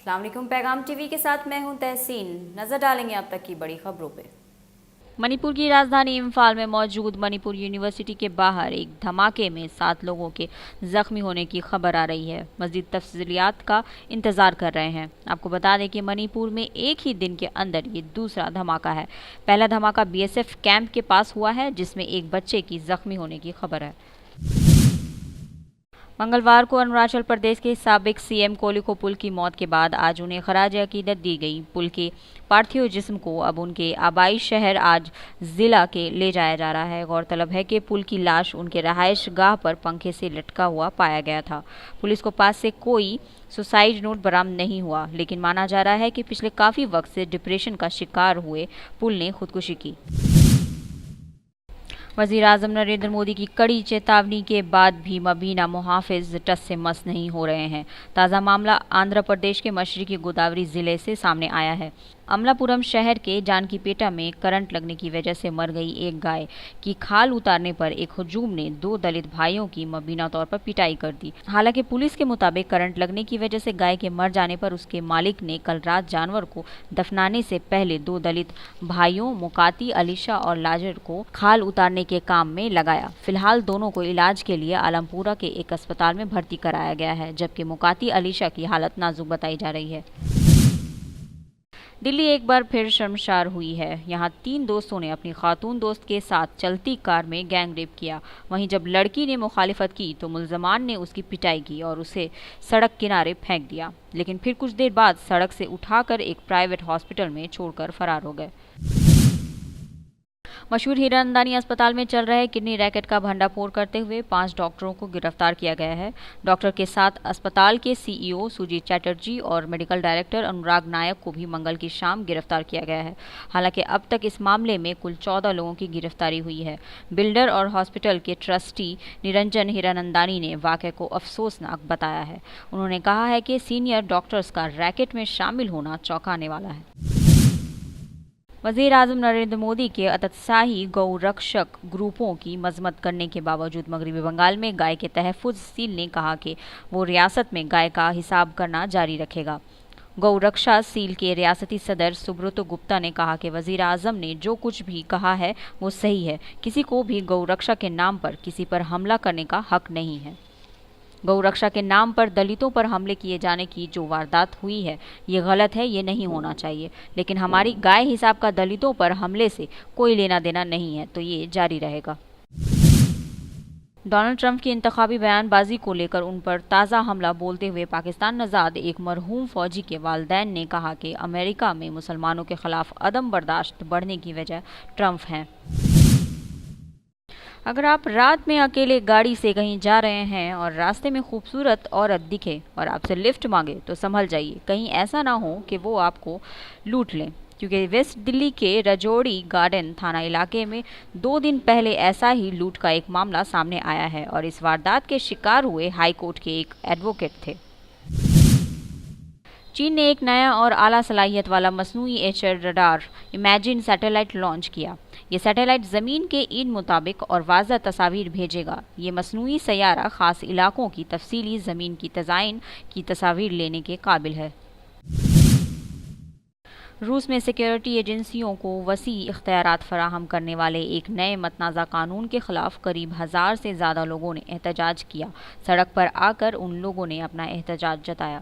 अस्सलाम वालेकुम। पैगाम टीवी के साथ मैं हूं तहसीन। नजर डालेंगे अब तक की बड़ी खबरों पे। मणिपुर की राजधानी इम्फाल में मौजूद मणिपुर यूनिवर्सिटी के बाहर एक धमाके में 7 लोगों के जख्मी होने की खबर आ रही है। मज़ीद तफसीलियात का इंतजार कर रहे हैं। आपको बता दें कि मणिपुर में एक ही दिन के अंदर ये दूसरा धमाका है। पहला धमाका बीएसएफ कैंप के पास हुआ है, जिसमें एक बच्चे की जख्मी होने की खबर है। मंगलवार को अरुणाचल प्रदेश के साबिक सीएम कोलिको पुल की मौत के बाद आज उन्हें खराज अकीदत दी गई। पुल के पार्थिव जिस्म को अब उनके आबाई शहर आज जिला के ले जाया जा रहा है। गौरतलब है कि पुल की लाश उनके रहायश गाह पर पंखे से लटका हुआ पाया गया था। पुलिस को पास से कोई सुसाइड नोट बरामद नहीं हुआ, लेकिन माना जा रहा है कि पिछले काफ़ी वक्त से डिप्रेशन का शिकार हुए पुल ने खुदकुशी की। वज़ीर-ए-आज़म नरेंद्र मोदी की कड़ी चेतावनी के बाद भी मबीना मुहाफिज टस से मस नहीं हो रहे हैं। ताज़ा मामला आंध्र प्रदेश के मशरकी गोदावरी ज़िले से सामने आया है। अमलापुरम शहर के जानकीपेटा में करंट लगने की वजह से मर गई एक गाय की खाल उतारने पर एक हुजूम ने 2 दलित भाइयों की मबीना तौर पर पिटाई कर दी। हालांकि पुलिस के मुताबिक करंट लगने की वजह से गाय के मर जाने पर उसके मालिक ने कल रात जानवर को दफनाने से पहले 2 दलित भाइयों मुकाती, अलीशा और लाजर को खाल उतारने के काम में लगाया। फिलहाल दोनों को इलाज के लिए आलमपुरा के एक अस्पताल में भर्ती कराया गया है, जबकि मुकाती अलीशा की हालत नाजुक बताई जा रही है। दिल्ली एक बार फिर शर्मसार हुई है। यहाँ 3 दोस्तों ने अपनी खातून दोस्त के साथ चलती कार में गैंग रेप किया। वहीं जब लड़की ने मुखालिफत की तो मुल्जमान ने उसकी पिटाई की और उसे सड़क किनारे फेंक दिया, लेकिन फिर कुछ देर बाद सड़क से उठाकर एक प्राइवेट हॉस्पिटल में छोड़कर फरार हो गए। मशहूर हीरानंदानी अस्पताल में चल रहे किडनी रैकेट का भंडाफोड़ करते हुए 5 डॉक्टरों को गिरफ्तार किया गया है। डॉक्टर के साथ अस्पताल के सीईओ सुजीत चैटर्जी और मेडिकल डायरेक्टर अनुराग नायक को भी मंगल की शाम गिरफ्तार किया गया है। हालांकि अब तक इस मामले में कुल 14 लोगों की गिरफ्तारी हुई है। बिल्डर और हॉस्पिटल के ट्रस्टी निरंजन हीरानंदानी ने वाक़े को अफसोसनाक बताया है। उन्होंने कहा है कि सीनियर डॉक्टर्स का रैकेट में शामिल होना चौंकाने वाला है। वज़ीर-ए-आज़म नरेंद्र मोदी के अतत्साही गौरक्षक ग्रुपों की मजम्मत करने के बावजूद मगरबी बंगाल में गाय के तहफ़्फ़ुज़ सील ने कहा कि वो रियासत में गाय का हिसाब करना जारी रखेगा। गौरक्षा सील के रियासती सदर सुब्रतो गुप्ता ने कहा कि वज़ीर-ए-आज़म ने जो कुछ भी कहा है वो सही है। किसी को भी गौरक्षा के नाम पर किसी पर हमला करने का हक नहीं है। गौरक्षा के नाम पर दलितों पर हमले किए जाने की जो वारदात हुई है ये गलत है, ये नहीं होना चाहिए। लेकिन हमारी गाय हिसाब का दलितों पर हमले से कोई लेना देना नहीं है, तो ये जारी रहेगा। डोनाल्ड ट्रंप की इंतखाबी बयानबाजी को लेकर उन पर ताज़ा हमला बोलते हुए पाकिस्तान नज़ाद एक मरहूम फ़ौजी के वालिदैन ने कहा कि अमेरिका में मुसलमानों के खिलाफ अदम बर्दाश्त बढ़ने की वजह ट्रंप हैं। अगर आप रात में अकेले गाड़ी से कहीं जा रहे हैं और रास्ते में खूबसूरत औरत दिखे और आपसे लिफ्ट मांगे तो संभल जाइए, कहीं ऐसा ना हो कि वो आपको लूट लें। क्योंकि वेस्ट दिल्ली के रजौड़ी गार्डन थाना इलाके में 2 दिन पहले ऐसा ही लूट का एक मामला सामने आया है और इस वारदात के शिकार हुए हाई कोर्ट के एक एडवोकेट थे। चीन ने एक नया और आला सलाहियत वाला मसनूई air radar imaging satellite launch किया। ये सैटेलाइट ज़मीन के इन मुताबिक और वाज़ह तस्वीर भेजेगा। ये मसनूई सैयारा ख़ास इलाकों की तफसीली ज़मीन की डिज़ाइन की तस्वीर लेने के काबिल है। रूस में सिक्योरिटी एजेंसियों को वसी इख्तियारात फराहम करने वाले एक नए मतनाज़ा कानून के ख़िलाफ़ करीब 1000 से ज़्यादा लोगों ने एहतजाज किया। सड़क पर आकर उन लोगों ने अपना एहतजाज जताया।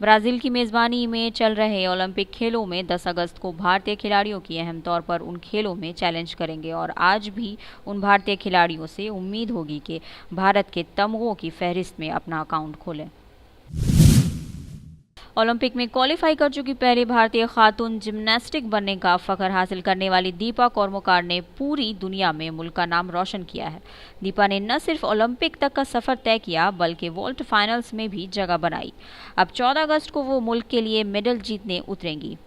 ब्राज़ील की मेज़बानी में चल रहे ओलंपिक खेलों में 10 अगस्त को भारतीय खिलाड़ियों की अहम तौर पर उन खेलों में चैलेंज करेंगे और आज भी उन भारतीय खिलाड़ियों से उम्मीद होगी कि भारत के तमगों की फहरिस्त में अपना अकाउंट खोलें। ओलंपिक में क्वालिफाई कर चुकी पहली भारतीय खातून जिम्नास्टिक बनने का फ़ख्र हासिल करने वाली दीपा कर्मकार ने पूरी दुनिया में मुल्क का नाम रोशन किया है। दीपा ने न सिर्फ ओलंपिक तक का सफ़र तय किया बल्कि वॉल्ट फाइनल्स में भी जगह बनाई। अब 14 अगस्त को वो मुल्क के लिए मेडल जीतने उतरेंगी।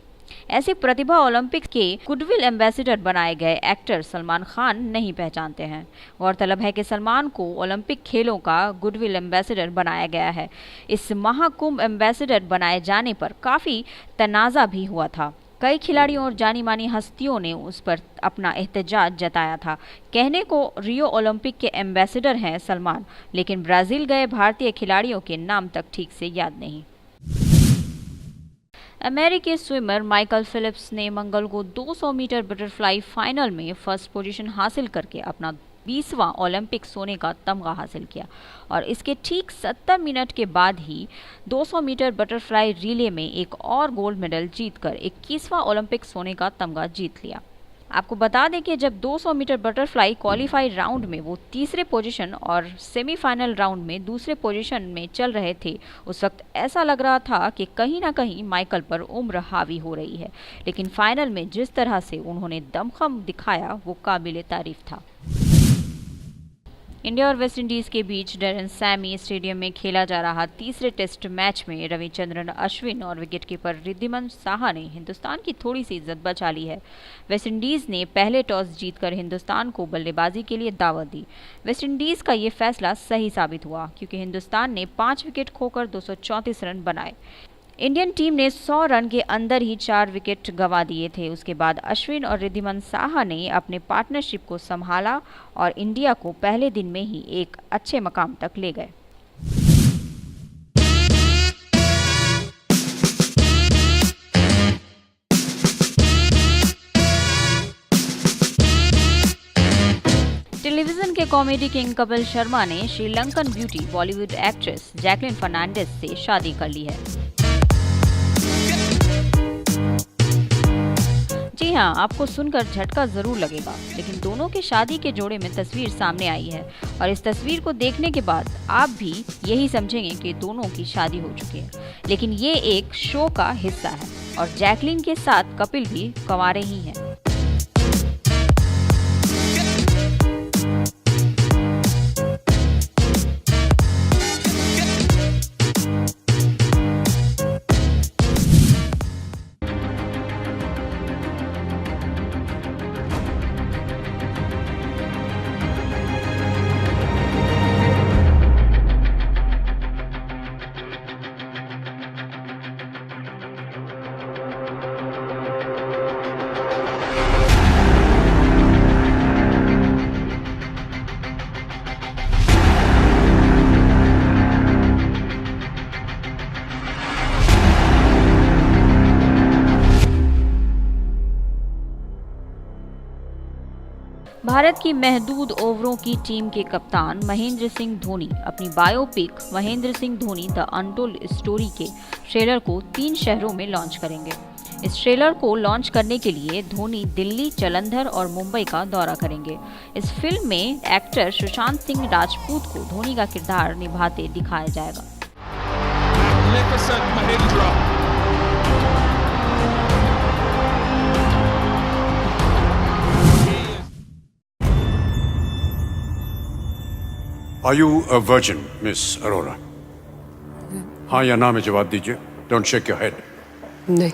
ऐसी प्रतिभा ओलंपिक के गुडविल एम्बेसडर बनाए गए एक्टर सलमान खान नहीं पहचानते हैं। गौरतलब है कि सलमान को ओलंपिक खेलों का गुडविल एम्बेसडर बनाया गया है। इस महाकुंभ एम्बेसडर बनाए जाने पर काफ़ी तनाज़ा भी हुआ था। कई खिलाड़ियों और जानी मानी हस्तियों ने उस पर अपना एहतजाज जताया था। कहने को रियो ओलंपिक के एम्बेसडर हैं सलमान, लेकिन ब्राज़ील गए भारतीय खिलाड़ियों के नाम तक ठीक से याद नहीं। अमेरिकी स्विमर माइकल फिलिप्स ने मंगल को 200 मीटर बटरफ्लाई फाइनल में फर्स्ट पोजीशन हासिल करके अपना 20वां ओलंपिक सोने का तमगा हासिल किया और इसके ठीक 70 मिनट के बाद ही 200 मीटर बटरफ्लाई रिले में एक और गोल्ड मेडल जीतकर 21वां ओलंपिक सोने का तमगा जीत लिया। आपको बता दें कि जब 200 मीटर बटरफ्लाई क्वालिफाई राउंड में वो तीसरे पोजीशन और सेमीफाइनल राउंड में दूसरे पोजीशन में चल रहे थे, उस वक्त ऐसा लग रहा था कि कहीं ना कहीं माइकल पर उम्र हावी हो रही है, लेकिन फाइनल में जिस तरह से उन्होंने दमखम दिखाया वो काबिले तारीफ था। इंडिया और वेस्टइंडीज के बीच डैरेन सैमी स्टेडियम में खेला जा रहा तीसरे टेस्ट मैच में रविचंद्रन अश्विन और विकेटकीपर रिद्धिमान साहा ने हिंदुस्तान की थोड़ी सी इज्जत बचा ली है। वेस्टइंडीज ने पहले टॉस जीतकर हिंदुस्तान को बल्लेबाजी के लिए दावत दी। वेस्टइंडीज का ये फैसला सही साबित हुआ क्योंकि हिंदुस्तान ने 5 विकेट खोकर 234 रन बनाए। इंडियन टीम ने 100 रन के अंदर ही 4 विकेट गंवा दिए थे। उसके बाद अश्विन और रिद्धिमान साहा ने अपने पार्टनरशिप को संभाला और इंडिया को पहले दिन में ही एक अच्छे मकाम तक ले गए। टेलीविजन के कॉमेडी किंग कपिल शर्मा ने Sri Lankan beauty Bollywood actress Jacqueline Fernandez से शादी कर ली है। जी हाँ, आपको सुनकर झटका जरूर लगेगा, लेकिन दोनों के शादी के जोड़े में तस्वीर सामने आई है और इस तस्वीर को देखने के बाद आप भी यही समझेंगे कि दोनों की शादी हो चुकी है। लेकिन ये एक शो का हिस्सा है और जैकलिन के साथ कपिल भी कंवारे ही हैं। भारत की महदूद ओवरों की टीम के कप्तान महेंद्र सिंह धोनी अपनी biopic Mahendra Singh Dhoni the untold story के ट्रेलर को 3 शहरों में लॉन्च करेंगे। इस ट्रेलर को लॉन्च करने के लिए धोनी दिल्ली, जालंधर और मुंबई का दौरा करेंगे। इस फिल्म में एक्टर सुशांत सिंह राजपूत को धोनी का किरदार निभाते दिखाया जाएगा। Are you a virgin, Miss Arora? हाँ या ना में जवाब दीजिए। Don't shake your head. नहीं।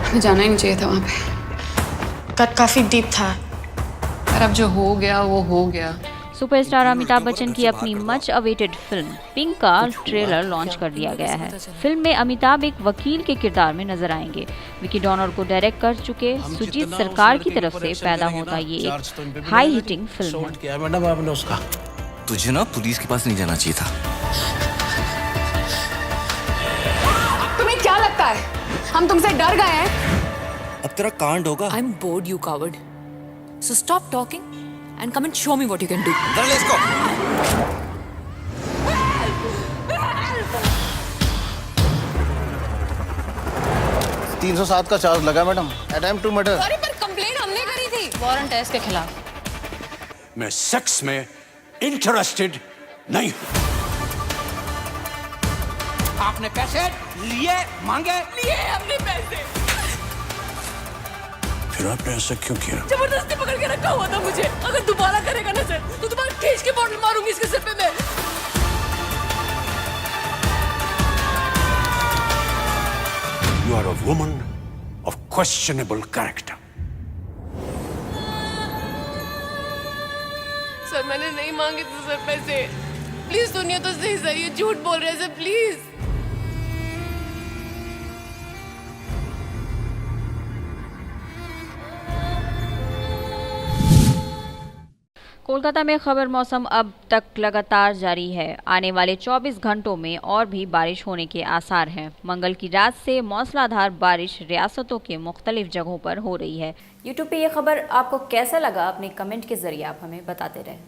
मुझे जाना ही नहीं चाहिए था वहाँ पे। कट काफी डीप था। पर अब जो हो गया वो हो गया। सुपरस्टार अमिताभ बच्चन की अपनी मच अवेटेड फिल्म पिंक का ट्रेलर लॉन्च कर दिया गया है। फिल्म में अमिताभ एक वकील के किरदार में नजर आएंगे। विकी डॉनर को डायरेक्ट कर चुके सुजीत सरकार की तरफ से पैदा होता ये एक हाई हिटिंग फिल्म है। तुझे ना पुलिस के पास नहीं जाना चाहिए था। तुम्हें क्या लगता है हम तुमसे डर गए हैं? अब तेरा कांड होगा। I'm bored, you coward. So stop talking and come and show me what you can do. Let's go. $307 का चार्ज लगा madam. Attempt to murder. Sorry पर कंप्लेंट हमने करी थी वारंट है इसके खिलाफ। मैं सेक्स में इंटरेस्टेड नहीं हूं। आपने पैसे लिए, मांगे? लिए हमने पैसे। फिर आपने ऐसा क्यों किया? जबरदस्ती पकड़ के रखा हुआ था मुझे। अगर दोबारा करेगा ना सर तो तुम्हारा खींच के बॉटल मारूंगी इसके सिर पे मैं। You are a woman of questionable character. Sir मैंने नहीं मांगे थे सर पैसे। प्लीज सुनिए तो सही सर, ये झूठ बोल रहे हैं सर, प्लीज। कोलकाता में खबर मौसम अब तक लगातार जारी है। आने वाले 24 घंटों में और भी बारिश होने के आसार हैं। मंगल की रात से मौसलाधार बारिश रियासतों के मुख्तलिफ जगहों पर हो रही है। यूट्यूब पे ये खबर आपको कैसा लगा, अपने कमेंट के जरिए आप हमें बताते रहें।